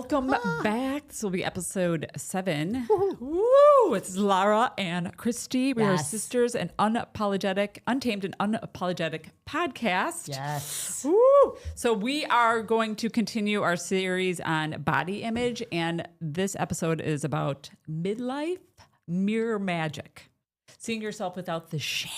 Welcome back. This will be episode 7. Woo! It's Lara and Christy. We are sisters and Untamed and Unapologetic podcast. Yes. Woo! So we are going to continue our series on body image, and this episode is about midlife mirror magic. Seeing yourself without the shame.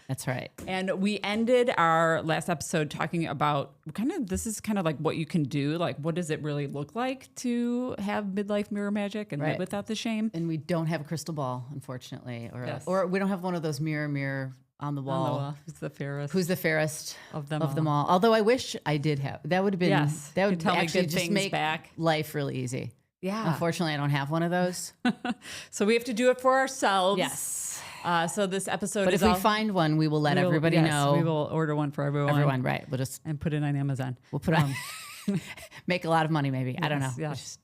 That's right. And we ended our last episode talking about this is kind of like what you can do. Like, what does it really look like to have midlife mirror magic and live without the shame? And we don't have a crystal ball, unfortunately. Or we don't have one of those mirror on the wall. Who's the fairest? Who's the fairest of them all? Although I wish I did have. That would have been, that would actually just make life really easy. Yeah. Unfortunately, I don't have one of those. So we have to do it for ourselves. Yes. So this episode but if we find one, we will let everybody know. We will order one for everyone. Right. We'll just and put it on Amazon. We'll put on make a lot of money, maybe. I don't know. Yes.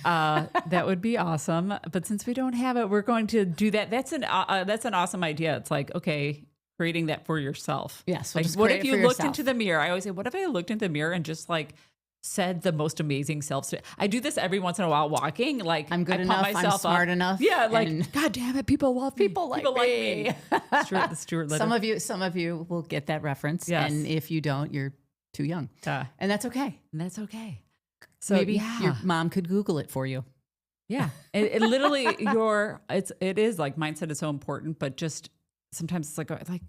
That would be awesome. But since we don't have it, we're going to do that. That's an awesome idea. It's like, okay, creating that for yourself. Yes. Like, what if you looked into the mirror? I always say, what if I looked into the mirror and just like said the most amazing self. I do this every once in a while walking. Like, I'm good enough. I'm smart enough. Yeah. Like, God damn it. People love me. People like me. The Stuart Little. Some of you will get that reference. Yes. And if you don't, you're too young. And that's okay. So maybe your mom could Google it for you. Yeah. It literally, it is like mindset is so important, but just sometimes it's like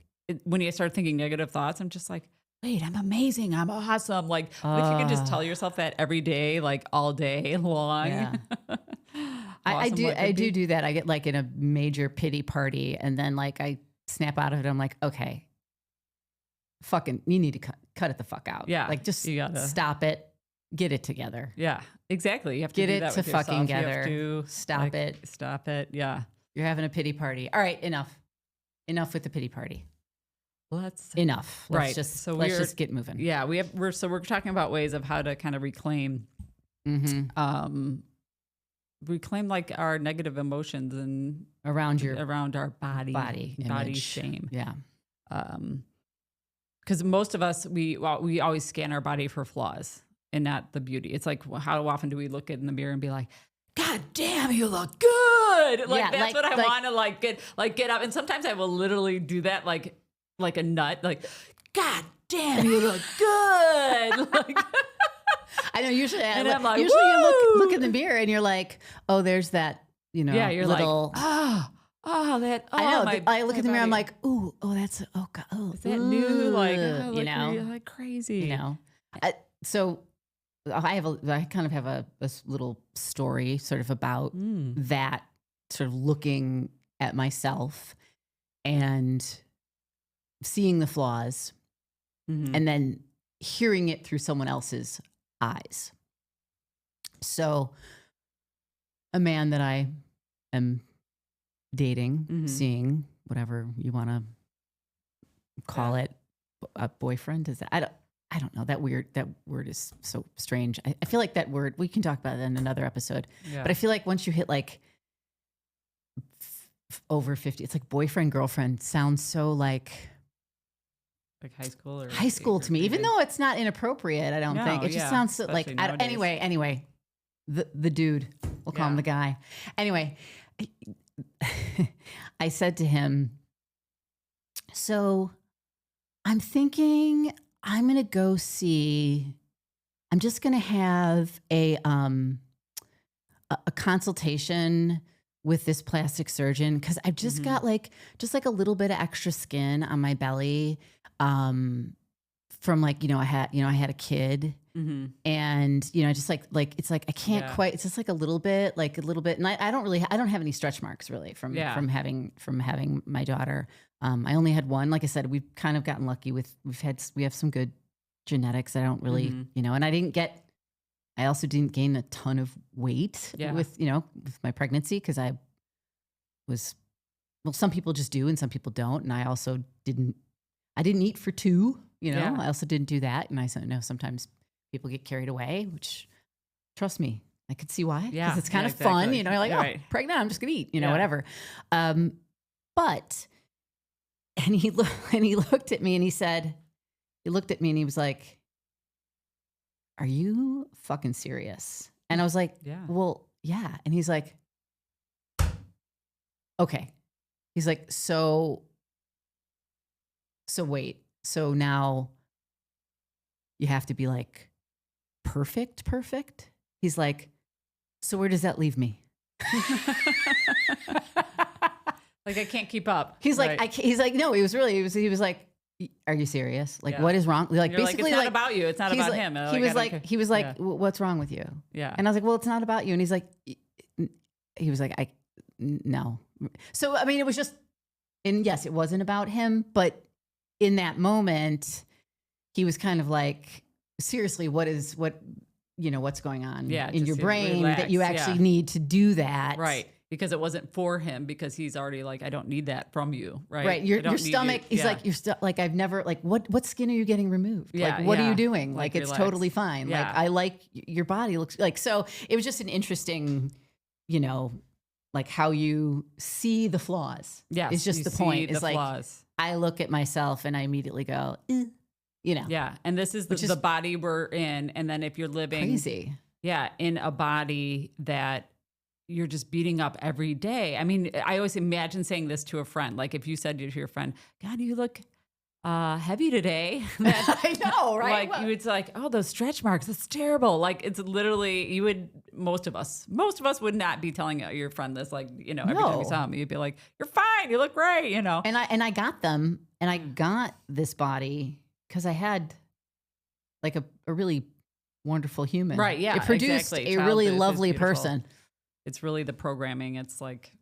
when you start thinking negative thoughts, I'm just like, wait, I'm amazing. I'm awesome. Like, what if you can just tell yourself that every day, like all day long? Yeah. I do that. I get like in a major pity party and then like I snap out of it. I'm like, okay, you need to cut it the fuck out. Yeah. Like just stop it. Get it together. Yeah, exactly. You have to get do it that to with yourself. fucking together. You have to stop it. Stop it. Yeah. You're having a pity party. All right. Enough with the pity party. Enough. Let's just get moving. Yeah, we're talking about ways of how to kind of reclaim like our negative emotions and around our body shame. Yeah. Because most of us we always scan our body for flaws and not the beauty. It's like, how often do we look in the mirror and be like, God damn, you look good. Like that's what I want to get up. And sometimes I will literally do that like a nut, like, God damn, you look good. Like, I know. Usually, I'm like, you look in the mirror and you're like, oh, there's that, you're little. Like, I know. I look in the mirror. I'm like, ooh, oh, that's God. Oh, is that new? Like, like crazy. So I kind of have a little story sort of about that, sort of looking at myself and seeing the flaws and then hearing it through someone else's eyes. So a man that I am dating, seeing, whatever you want to call it, a boyfriend, is that? I don't know. That word is so strange. I feel like that word, we can talk about that in another episode, but I feel like once you hit like over 50, it's like boyfriend, girlfriend sounds so like high school to me, even though it's not inappropriate. I don't think it just sounds so, like, anyway, the dude, we'll call him the guy. Anyway, I said to him, so I'm thinking I'm going to go I'm just going to have a consultation with this plastic surgeon, because I've just got like a little bit of extra skin on my belly from like, I had a kid and, just like, it's like, I can't quite, it's just like a little bit. And I don't have any stretch marks really from having my daughter. I only had one. Like I said, we've kind of gotten lucky we have some good genetics. I don't really, and I also didn't gain a ton of weight with my pregnancy, because some people just do and some people don't. And I also didn't eat for 2, I also didn't do that. And I know sometimes people get carried away, which, trust me, I could see why. Because it's kind of fun, you're like, pregnant, I'm just gonna eat, whatever. But, and he looked at me and he looked at me and he was like, are you fucking serious? And I was like, Yeah. well, yeah. And he's like, okay. He's like, so wait. So now you have to be like perfect. He's like, so where does that leave me? Like, I can't keep up. He's like, he's like, no, he was like, are you serious? Like, what is wrong? Like, basically, it's not about you. It's not about him. He was like, what's wrong with you? Yeah. And I was like, well, it's not about you. And he's like, no. So, I mean, it was just, and yes, it wasn't about him, but in that moment, he was kind of like, seriously, what's going on in your brain that you actually need to do that. Right. Because it wasn't for him, because he's already like, I don't need that from you. Right. Right. Your stomach, he's like, like, I've never, like, what skin are you getting removed? Yeah, like, what are you doing? Like, it's relax. totally fine. Yeah. Like, I like your body looks like, so it was just an interesting, like how you see the flaws. Yeah. It's just the point. It's like, flaws. I look at myself and I immediately go, Yeah. And this is the body we're in. And then if you're living crazy. Yeah. In a body that you're just beating up every day. I mean, I always imagine saying this to a friend. Like if you said to your friend, God, you look heavy today. I know, right? Like you would say like, oh, those stretch marks, that's terrible. Like it's literally, most of us would not be telling your friend this, like, every time you saw him, you'd be like, you're fine. You look great, And I got them, and I got this body because I had like a really wonderful human. Right. Yeah. It produced a really lovely person. It's really the programming. It's like,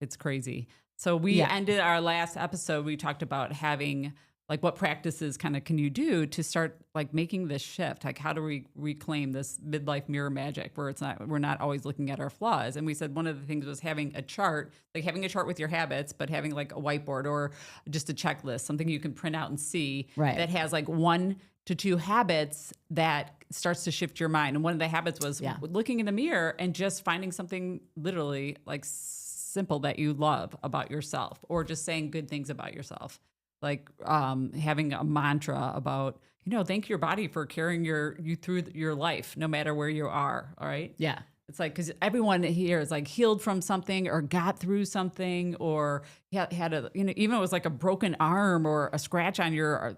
it's crazy. So we ended our last episode. We talked about having like, what practices kind of can you do to start like making this shift? Like, how do we reclaim this midlife mirror magic where we're not always looking at our flaws? And we said one of the things was having a chart with your habits, but having like a whiteboard or just a checklist, something you can print out and see that has like 1 to 2 habits that starts to shift your mind. And one of the habits was looking in the mirror and just finding something literally like simple that you love about yourself, or just saying good things about yourself. Like having a mantra about, thank your body for carrying you through your life, no matter where you are. All right. Yeah. It's like, because everyone here is like healed from something or got through something, or had a, even if it was like a broken arm or a scratch on your,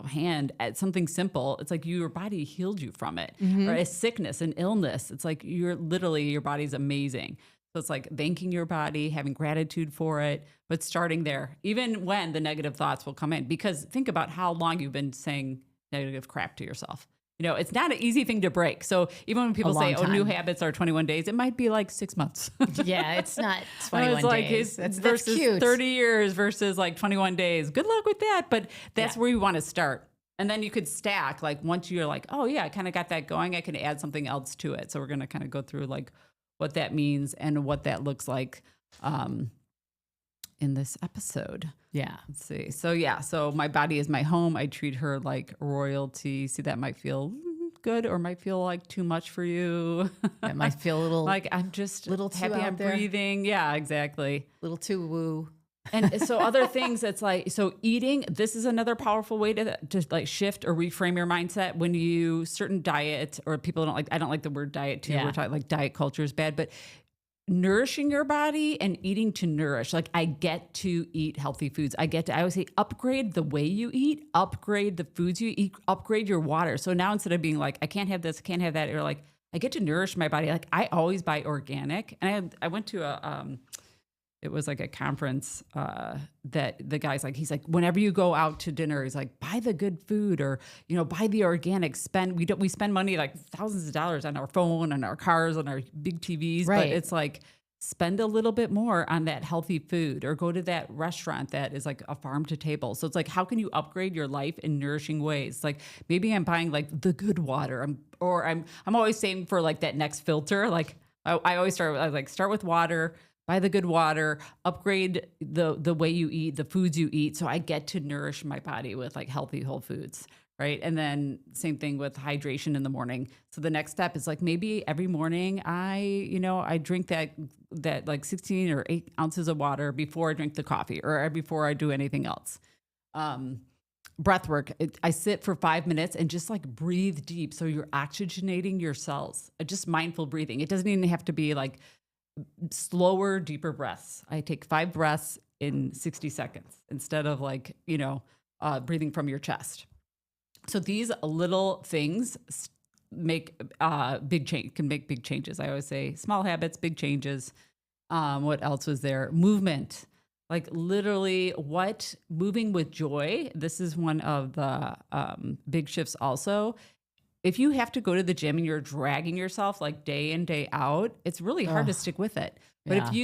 hand at something simple. It's like your body healed you from it, or a sickness, an illness. It's like your body's amazing. So it's like thanking your body, having gratitude for it, but starting there, even when the negative thoughts will come in, because think about how long you've been saying negative crap to yourself. It's not an easy thing to break. So even when people say, new habits are 21 days, it might be like 6 months. Yeah, it's not 21 days. That's versus cute. 30 years versus like 21 days. Good luck with that. But that's where you want to start. And then you could stack, like once you're like, oh yeah, I kind of got that going, I can add something else to it. So we're going to kind of go through like what that means and what that looks like in this episode. Yeah. Let's see. So my body is my home. I treat her like royalty. See, that might feel good or might feel like too much for you. It might feel a little like I'm just little too happy out I'm there. Breathing. Yeah, exactly. Little too woo. And so other things, it's like, so eating, this is another powerful way to like shift or reframe your mindset when you certain diet, or people I don't like the word diet too. Yeah. We're talking like diet culture is bad, but nourishing your body and eating to nourish. Like I get to eat healthy foods. I always say upgrade the way you eat, upgrade the foods you eat, upgrade your water. So now instead of being like, I can't have this, I can't have that, you're like, I get to nourish my body. Like I always buy organic. And I went to it was like a conference that the guy's like, he's like, whenever you go out to dinner, he's like, buy the good food, or, buy the organic. We spend money like thousands of dollars on our phone, on our cars, on our big TVs. Right. But it's like, spend a little bit more on that healthy food, or go to that restaurant that is like a farm to table. So it's like, how can you upgrade your life in nourishing ways? Like maybe I'm buying like the good water, I'm always saying for like that next filter. Like I always start with water. Buy the good water, upgrade the way you eat, the foods you eat. So I get to nourish my body with like healthy whole foods, right? And then same thing with hydration in the morning. So the next step is like maybe every morning I drink that like 16 or 8 ounces of water before I drink the coffee or before I do anything else. breath work. I sit for 5 minutes and just like breathe deep. So you're oxygenating your cells, just mindful breathing. It doesn't even have to be like slower, deeper breaths. I take 5 breaths in 60 seconds instead of like, breathing from your chest. So these little things make can make big changes. I always say small habits, big changes. What else was there? Movement. Like literally moving with joy. This is one of the big shifts also. If you have to go to the gym and you're dragging yourself like day in, day out, it's really hard to stick with it. But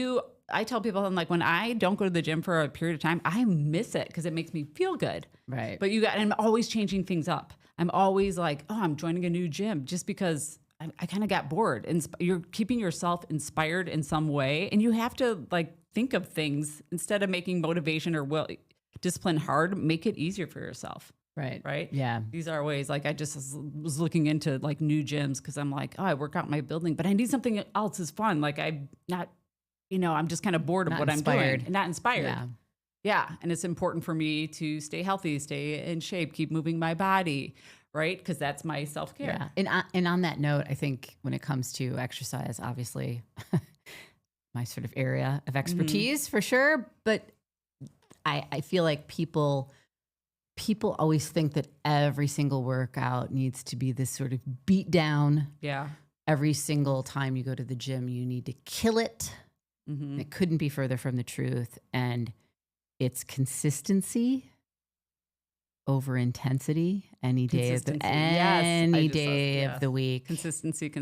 I tell people, I'm like, when I don't go to the gym for a period of time, I miss it because it makes me feel good. Right. But I'm always changing things up. I'm always like, I'm joining a new gym just because I kind of got bored. And you're keeping yourself inspired in some way. And you have to like think of things instead of making motivation or discipline hard, make it easier for yourself. Right. Right. Yeah. These are ways like I just was looking into like new gyms because I'm like, I work out in my building, but I need something else is fun. Like I'm not, I'm just kind of bored of what I'm doing and not inspired. Yeah. Yeah. And it's important for me to stay healthy, stay in shape, keep moving my body. Right. Because that's my self-care. Yeah. And on that note, I think when it comes to exercise, obviously my sort of area of expertise for sure. But I feel like people always think that every single workout needs to be this sort of beat down. Yeah. Every single time you go to the gym, you need to kill it. Mm-hmm. It couldn't be further from the truth. And it's consistency over intensity any day of the of the week. Consistency,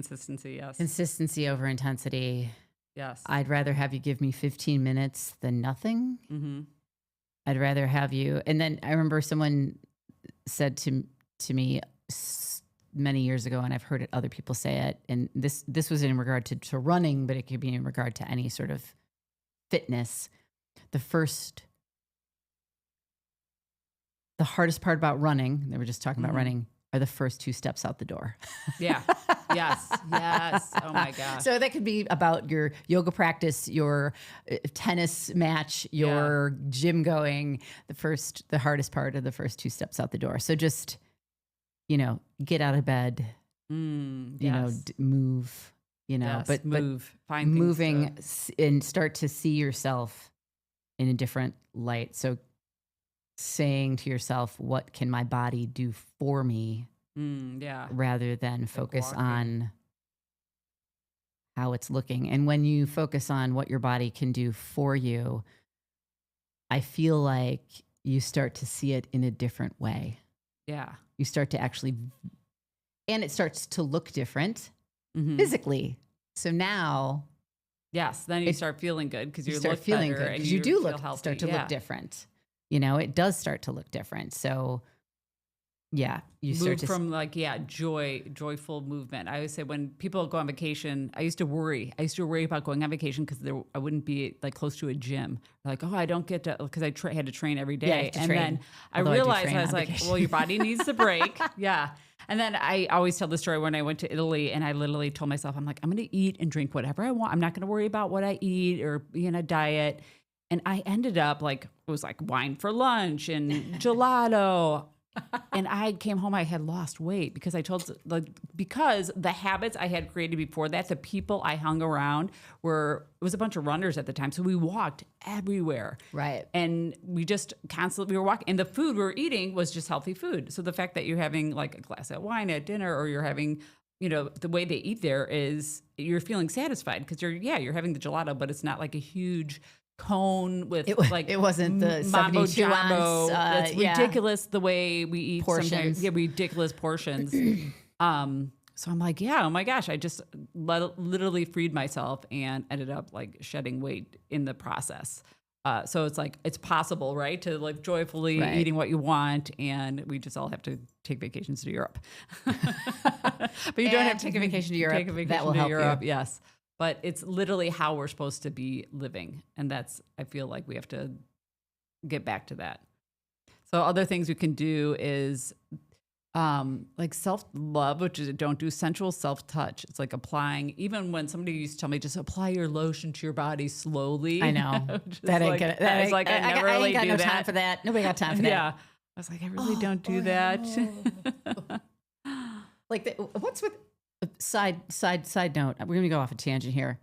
yes. Consistency over intensity. Yes. I'd rather have you give me 15 minutes than nothing. Mm-hmm. I'd rather have you. And then I remember someone said to me many years ago, and I've heard it, other people say it, and this was in regard to running, but it could be in regard to any sort of fitness. The hardest part about running, they were just talking about running, are the first 2 steps out the door. Yeah. Yes. Oh my gosh. So that could be about your yoga practice, your tennis match, your gym going. The hardest part are the first 2 steps out the door. So just, get out of bed, move, but move, find moving and start to see yourself in a different light. So saying to yourself, what can my body do for me? Rather than focus on how it's looking. And when you focus on what your body can do for you, I feel like you start to see it in a different way. Yeah. You start to actually, and it starts to look different physically. So now. Yes. Then you start feeling good because you start feeling better good and you do start to look different. It does start to look different. So yeah, you move from joyful movement. I always say when people go on vacation, I used to worry about going on vacation because I wouldn't be like close to a gym. Like, I don't get to, because I had to train every day. Then I realized I was like, well, your body needs a break. Yeah. And then I always tell the story when I went to Italy and I literally told myself, I'm like, I'm going to eat and drink whatever I want. I'm not going to worry about what I eat or be in a diet. And I ended up it was like wine for lunch and gelato. And I came home, I had lost weight because because the habits I had created before that, the people I hung around it was a bunch of runners at the time. So we walked everywhere. Right. And we just constantly, we were walking, and the food we were eating was just healthy food. So the fact that you're having like a glass of wine at dinner, or you're having, the way they eat there is you're feeling satisfied because you're having the gelato, but it's not like a huge cone with it wasn't the mambo 72 jumbo. ounce. It's ridiculous the way we eat portions. Ridiculous portions. So I'm like, oh my gosh, I just literally freed myself and ended up like shedding weight in the process. So it's like, it's possible, right? To like joyfully eating what you want. And we just all have to take vacations to Europe. But you don't have to take a vacation to Europe. Take a vacation that will to help Europe. you. Yes. But it's literally how we're supposed to be living. And I feel like we have to get back to that. So other things we can do is like self-love, which is don't do sensual self-touch. It's like applying, even when somebody used to tell me, just apply your lotion to your body slowly. I know. I ain't got no time for that. Nobody got time for that. Yeah. was like, I really don't do that. Like, what's with side note? We're going to go off a tangent here.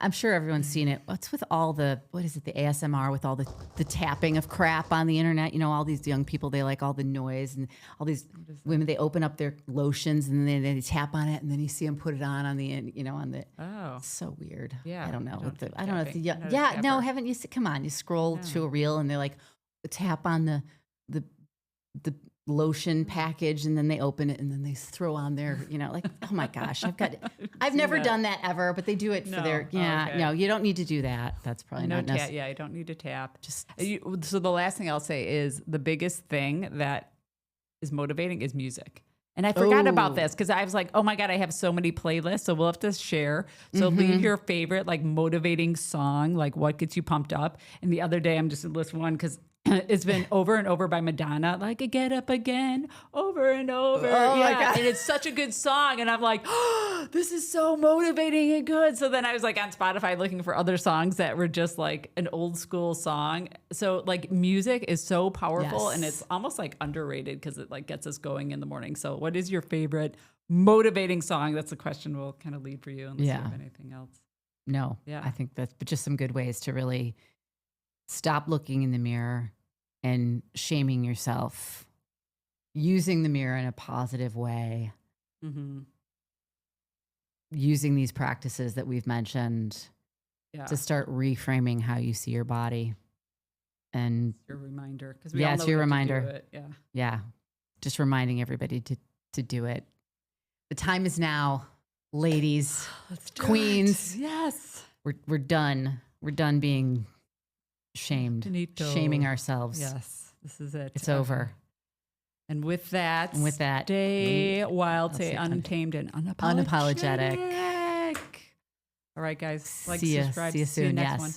I'm sure everyone's seen it. What's with all the ASMR with all the tapping of crap on the internet? You know, all these young people, they like all the noise, and all these women, they open up their lotions and then they tap on it, and then you see them put it on the end, you know, on the. Oh, it's so weird. Yeah, I don't know. I don't know. No, haven't you? Come on, you scroll to a reel and they like tap on the lotion package, and then they open it and then they throw on their, you know, like, oh my gosh, I've never done that ever, but they do it for their, no, you don't need to do that. That's probably not necessary. Yeah, you don't need to tap. So the last thing I'll say is the biggest thing that is motivating is music. And I forgot about this because I was like, oh my God, I have so many playlists. So we'll have to share. So leave your favorite like motivating song, like what gets you pumped up. And the other day I'm just going to list one because it's been Over and Over by Madonna, like a Get Up Again, over and over. Oh my God. And it's such a good song. And I'm like, oh, this is so motivating and good. So then I was like on Spotify looking for other songs that were just like an old school song. So like music is so powerful and it's almost like underrated because it like gets us going in the morning. So what is your favorite motivating song? That's a question we'll kind of leave for you unless you have anything else. No, I think that's just some good ways to really stop looking in the mirror and shaming yourself, using the mirror in a positive way, using these practices that we've mentioned to start reframing how you see your body. And it's your reminder. It's your reminder. Yeah. Just reminding everybody to do it. The time is now, ladies, queens. Yes. We're done. We're done being shamed, shaming ourselves. Yes, this is it. It's over. And with that, stay wild, stay untamed and unapologetic. All right, guys. Like, subscribe. See you soon. See you next one.